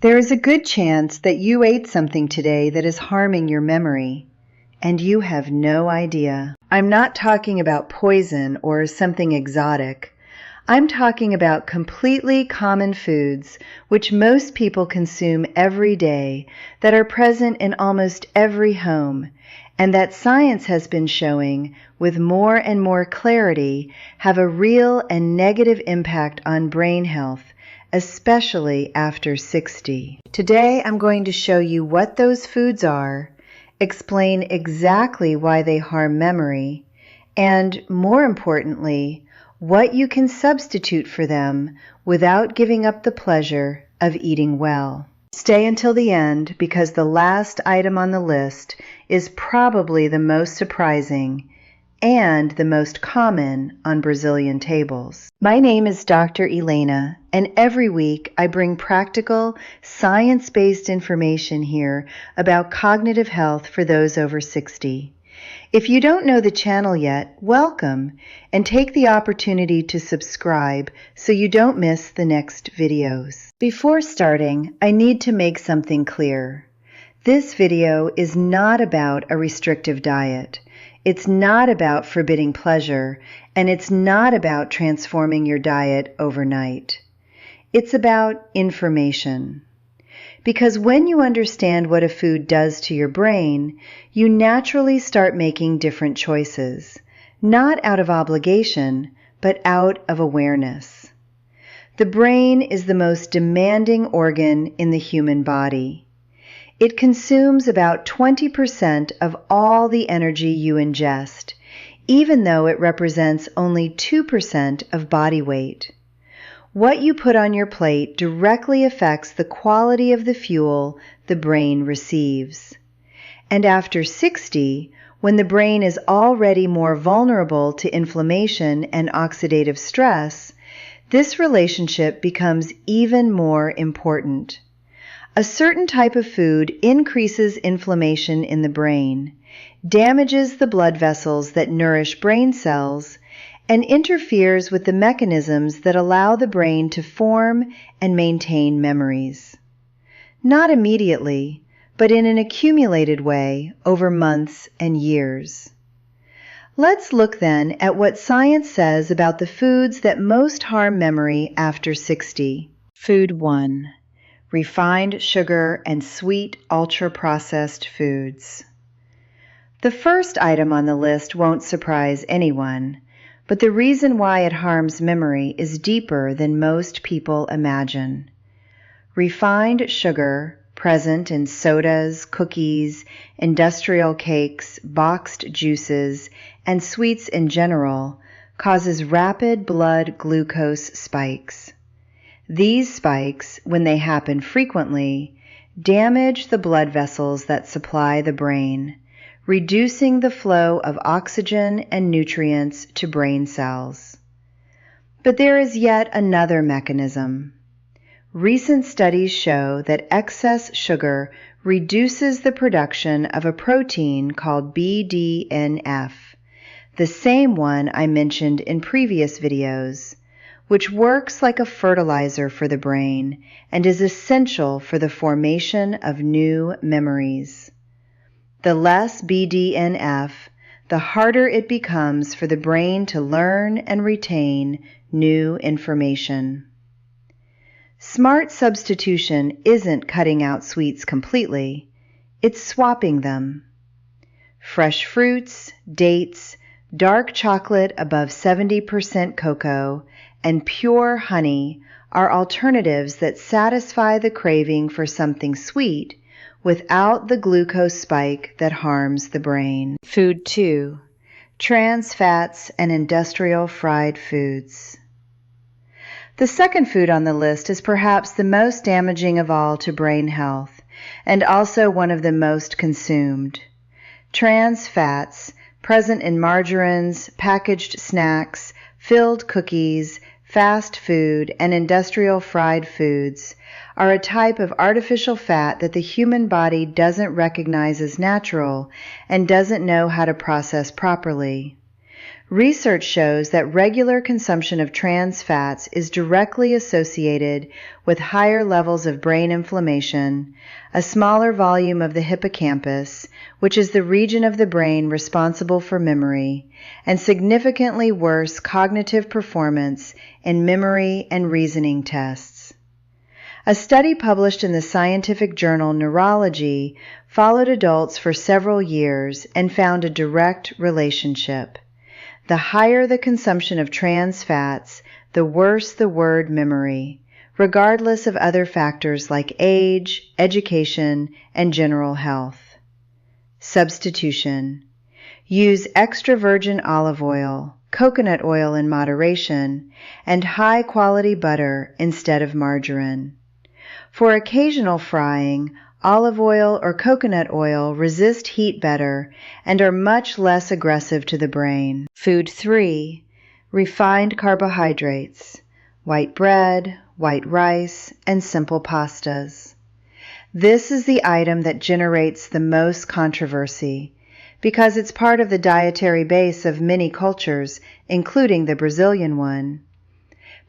There is a good chance that you ate something today that is harming your memory, and you have no idea. I'm not talking about poison or something exotic. I'm talking about completely common foods which most people consume every day, that are present in almost every home, and that science has been showing with more and more clarity have a real and negative impact on brain health, especially after 60. Today I'm going to show you what those foods are, explain exactly why they harm memory, and more importantly, what you can substitute for them without giving up the pleasure of eating well. Stay until the end because the last item on the list is probably the most surprising and the most common on Brazilian tables. My name is Dr. Elena, and every week I bring practical, science-based information here about cognitive health for those over 60. If you don't know the channel yet, welcome, and take the opportunity to subscribe so you don't miss the next videos. Before starting, I need to make something clear. This video is not about a restrictive diet. It's not about forbidding pleasure, and it's not about transforming your diet overnight. It's about information. Because when you understand what a food does to your brain, you naturally start making different choices, not out of obligation, but out of awareness. The brain is the most demanding organ in the human body. It consumes about 20% of all the energy you ingest, even though it represents only 2% of body weight. What you put on your plate directly affects the quality of the fuel the brain receives. And after 60, when the brain is already more vulnerable to inflammation and oxidative stress, this relationship becomes even more important. A certain type of food increases inflammation in the brain, damages the blood vessels that nourish brain cells, and interferes with the mechanisms that allow the brain to form and maintain memories. Not immediately, but in an accumulated way over months and years. Let's look then at what science says about the foods that most harm memory after 60. Food 1. Refined sugar and sweet ultra-processed foods. The first item on the list won't surprise anyone, but the reason why it harms memory is deeper than most people imagine. Refined sugar, present in sodas, cookies, industrial cakes, boxed juices, and sweets in general, causes rapid blood glucose spikes. These spikes, when they happen frequently, damage the blood vessels that supply the brain, reducing the flow of oxygen and nutrients to brain cells. But there is yet another mechanism. Recent studies show that excess sugar reduces the production of a protein called BDNF, the same one I mentioned in previous videos, which works like a fertilizer for the brain and is essential for the formation of new memories. The less BDNF, the harder it becomes for the brain to learn and retain new information. Smart substitution isn't cutting out sweets completely, it's swapping them. Fresh fruits, dates, dark chocolate above 70% cocoa, and pure honey are alternatives that satisfy the craving for something sweet without the glucose spike that harms the brain. Food 2. Trans fats and industrial fried foods. The second food on the list is perhaps the most damaging of all to brain health, and also one of the most consumed. Trans fats, present in margarines, packaged snacks, filled cookies, fast food, and industrial fried foods, are a type of artificial fat that the human body doesn't recognize as natural and doesn't know how to process properly. Research shows that regular consumption of trans fats is directly associated with higher levels of brain inflammation, a smaller volume of the hippocampus, which is the region of the brain responsible for memory, and significantly worse cognitive performance in memory and reasoning tests. A study published in the scientific journal Neurology followed adults for several years and found a direct relationship. The higher the consumption of trans fats, the worse the word memory, regardless of other factors like age, education, and general health. Substitution. Use extra virgin olive oil, coconut oil in moderation, and high-quality butter instead of margarine. For occasional frying, olive oil or coconut oil resist heat better and are much less aggressive to the brain. Food 3. Refined carbohydrates, white bread, white rice, and simple pastas. This is the item that generates the most controversy because it's part of the dietary base of many cultures, including the Brazilian one.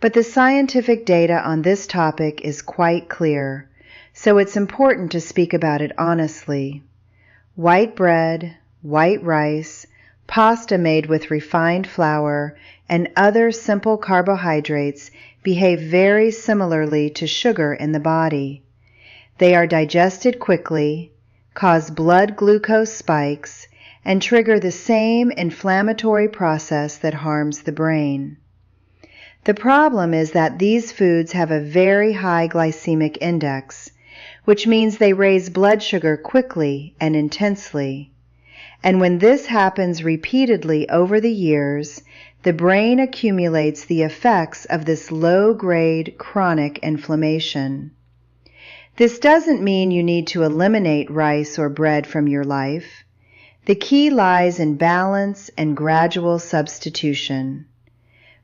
But the scientific data on this topic is quite clear, so it's important to speak about it honestly. White bread, white rice, pasta made with refined flour, and other simple carbohydrates behave very similarly to sugar in the body. They are digested quickly, cause blood glucose spikes, and trigger the same inflammatory process that harms the brain. The problem is that these foods have a very high glycemic index, which means they raise blood sugar quickly and intensely. And when this happens repeatedly over the years, the brain accumulates the effects of this low-grade chronic inflammation. This doesn't mean you need to eliminate rice or bread from your life. The key lies in balance and gradual substitution.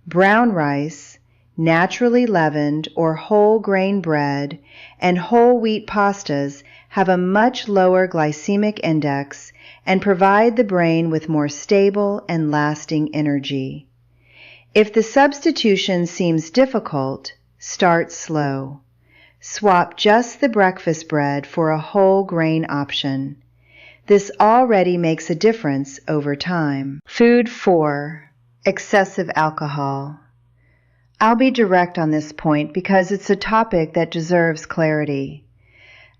Brown rice, naturally leavened or whole grain bread, and whole wheat pastas have a much lower glycemic index and provide the brain with more stable and lasting energy. If the substitution seems difficult, start slow. Swap just the breakfast bread for a whole grain option. This already makes a difference over time. Food 4. Excessive alcohol. I'll be direct on this point because it's a topic that deserves clarity.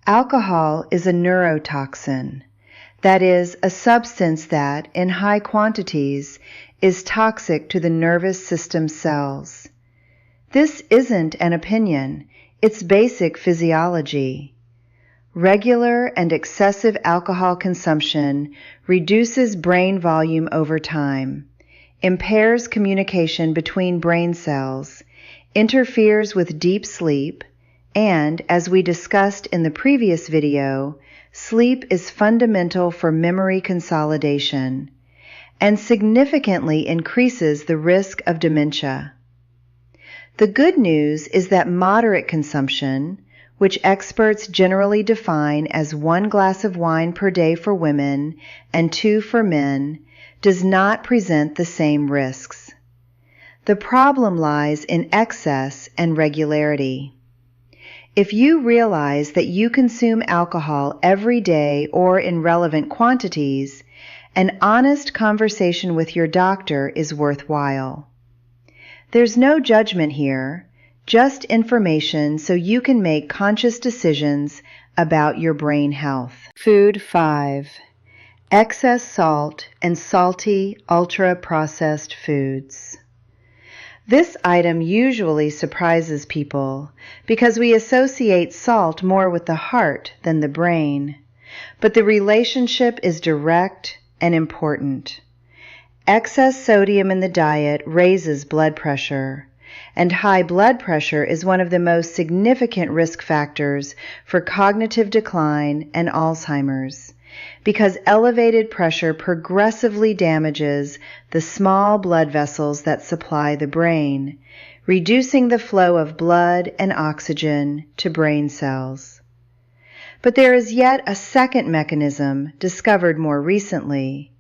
Alcohol is a neurotoxin, that is, a substance that, in high quantities, is toxic to the nervous system cells. This isn't an opinion, it's basic physiology. Regular and excessive alcohol consumption reduces brain volume over time, impairs communication between brain cells, interferes with deep sleep, and, as we discussed in the previous video, sleep is fundamental for memory consolidation, and significantly increases the risk of dementia. The good news is that moderate consumption, which experts generally define as 1 glass of wine per day for women and 2 for men, does not present the same risks. The problem lies in excess and regularity. If you realize that you consume alcohol every day or in relevant quantities, an honest conversation with your doctor is worthwhile. There's no judgment here, just information so you can make conscious decisions about your brain health. Food 5. Excess salt and salty, ultra-processed foods. This item usually surprises people because we associate salt more with the heart than the brain, but the relationship is direct and important. Excess sodium in the diet raises blood pressure, and high blood pressure is one of the most significant risk factors for cognitive decline and Alzheimer's, because elevated pressure progressively damages the small blood vessels that supply the brain, reducing the flow of blood and oxygen to brain cells. But there is yet a second mechanism discovered more recently.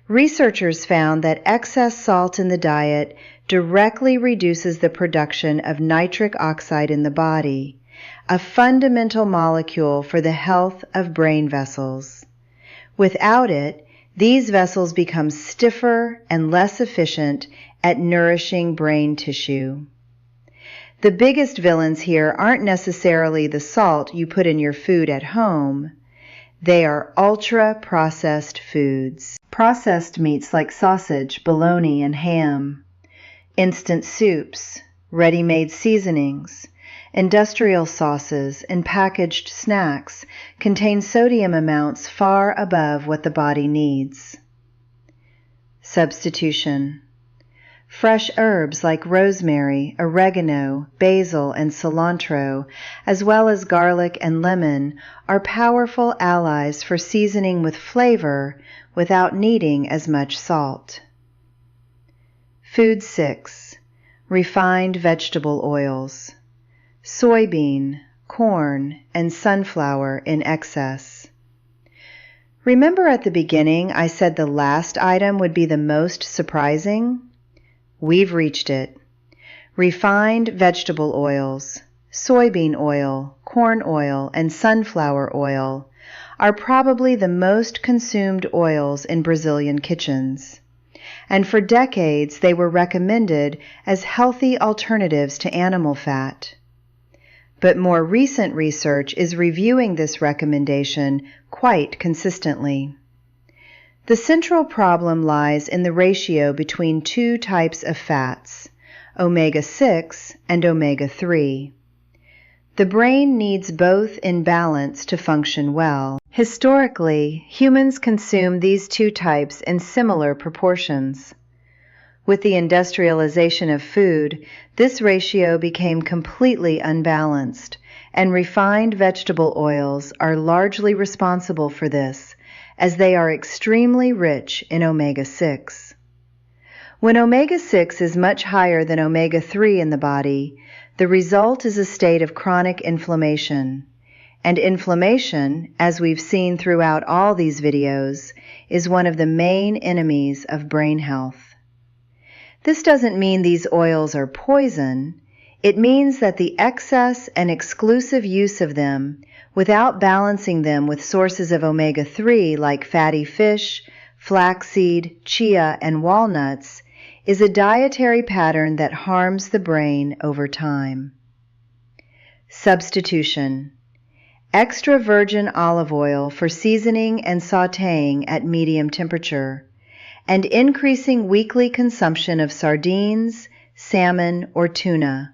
Researchers found that excess salt in the diet directly reduces the production of nitric oxide in the body, a fundamental molecule for the health of brain vessels. Without it, these vessels become stiffer and less efficient at nourishing brain tissue. The biggest villains here aren't necessarily the salt you put in your food at home. They are ultra-processed foods. Processed meats like sausage, bologna, and ham. Instant soups, ready-made seasonings, industrial sauces, and packaged snacks contain sodium amounts far above what the body needs. Substitution. Fresh herbs like rosemary, oregano, basil, and cilantro, as well as garlic and lemon, are powerful allies for seasoning with flavor without needing as much salt. Food 6. Refined vegetable oils. Soybean, corn, and sunflower in excess. Remember at the beginning I said the last item would be the most surprising? We've reached it. Refined vegetable oils, soybean oil, corn oil, and sunflower oil are probably the most consumed oils in Brazilian kitchens. And for decades they were recommended as healthy alternatives to animal fat. But more recent research is reviewing this recommendation quite consistently. The central problem lies in the ratio between two types of fats, omega-6 and omega-3. The brain needs both in balance to function well. Historically, humans consume these two types in similar proportions. With the industrialization of food, this ratio became completely unbalanced, and refined vegetable oils are largely responsible for this, as they are extremely rich in omega-6. When omega-6 is much higher than omega-3 in the body, the result is a state of chronic inflammation. And inflammation, as we've seen throughout all these videos, is one of the main enemies of brain health. This doesn't mean these oils are poison. It means that the excess and exclusive use of them, without balancing them with sources of omega-3 like fatty fish, flaxseed, chia, and walnuts, is a dietary pattern that harms the brain over time. Substitution. Extra virgin olive oil for seasoning and sautéing at medium temperature, and increasing weekly consumption of sardines, salmon, or tuna,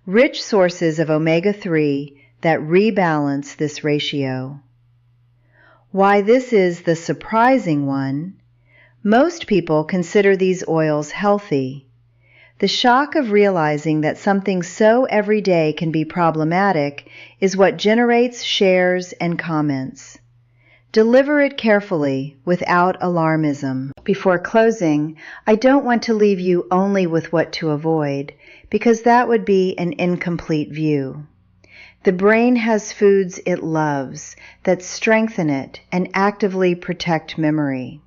rich sources of omega-3 that rebalance this ratio. Why this is the surprising one: most people consider these oils healthy. The shock of realizing that something so everyday can be problematic is what generates shares and comments. Deliver it carefully, without alarmism. Before closing, I don't want to leave you only with what to avoid, because that would be an incomplete view. The brain has foods it loves that strengthen it and actively protect memory.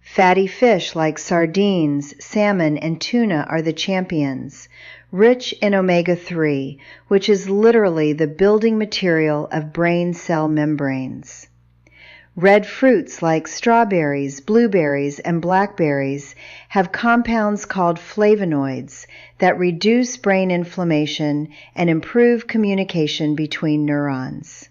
Fatty fish like sardines, salmon, and tuna are the champions, rich in omega-3, which is literally the building material of brain cell membranes. Red fruits like strawberries, blueberries, and blackberries have compounds called flavonoids that reduce brain inflammation and improve communication between neurons.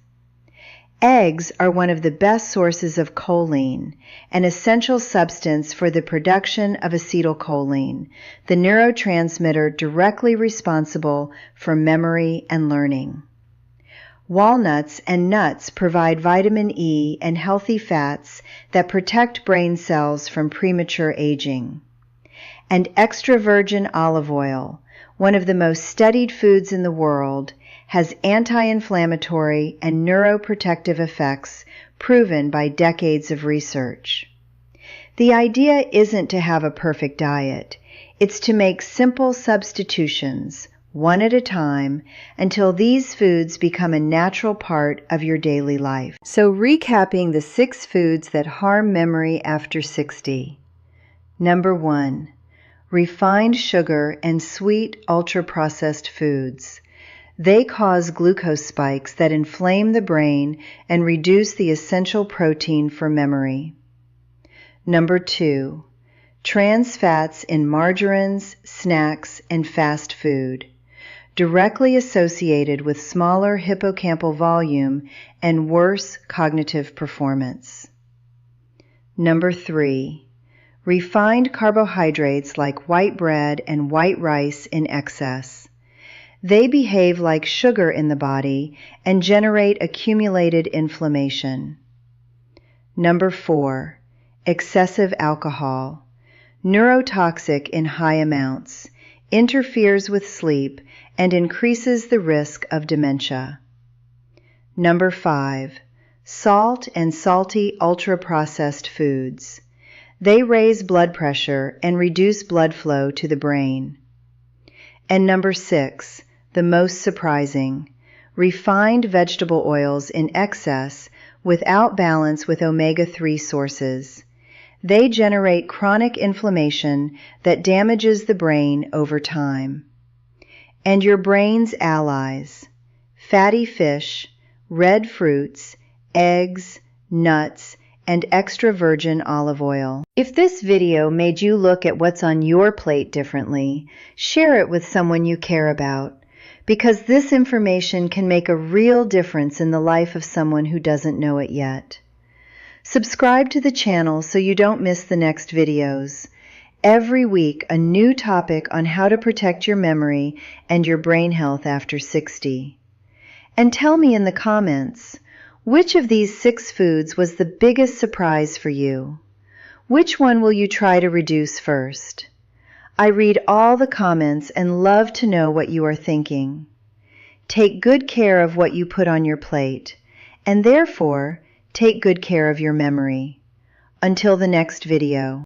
Eggs are one of the best sources of choline, an essential substance for the production of acetylcholine, the neurotransmitter directly responsible for memory and learning. Walnuts and nuts provide vitamin E and healthy fats that protect brain cells from premature aging. And extra virgin olive oil, one of the most studied foods in the world, has anti-inflammatory and neuroprotective effects proven by decades of research. The idea isn't to have a perfect diet. It's to make simple substitutions, one at a time, until these foods become a natural part of your daily life. So, recapping the 6 foods that harm memory after 60. Number 1. Refined sugar and sweet ultra-processed foods. They cause glucose spikes that inflame the brain and reduce the essential protein for memory. Number 2. Trans fats in margarines, snacks, and fast food, directly associated with smaller hippocampal volume and worse cognitive performance. Number 3. Refined carbohydrates like white bread and white rice in excess. They behave like sugar in the body and generate accumulated inflammation. Number 4. Excessive alcohol. Neurotoxic in high amounts, interferes with sleep, and increases the risk of dementia. Number 5. Salt and salty ultra-processed foods. They raise blood pressure and reduce blood flow to the brain. And number 6, the most surprising, refined vegetable oils in excess without balance with omega-3 sources. They generate chronic inflammation that damages the brain over time. And your brain's allies: fatty fish, red fruits, eggs, nuts, and extra virgin olive oil. If this video made you look at what's on your plate differently, share it with someone you care about, because this information can make a real difference in the life of someone who doesn't know it yet. Subscribe to the channel so you don't miss the next videos. Every week, a new topic on how to protect your memory and your brain health after 60. And tell me in the comments, which of these 6 foods was the biggest surprise for you? Which one will you try to reduce first? I read all the comments and love to know what you are thinking. Take good care of what you put on your plate, and therefore, take good care of your memory. Until the next video.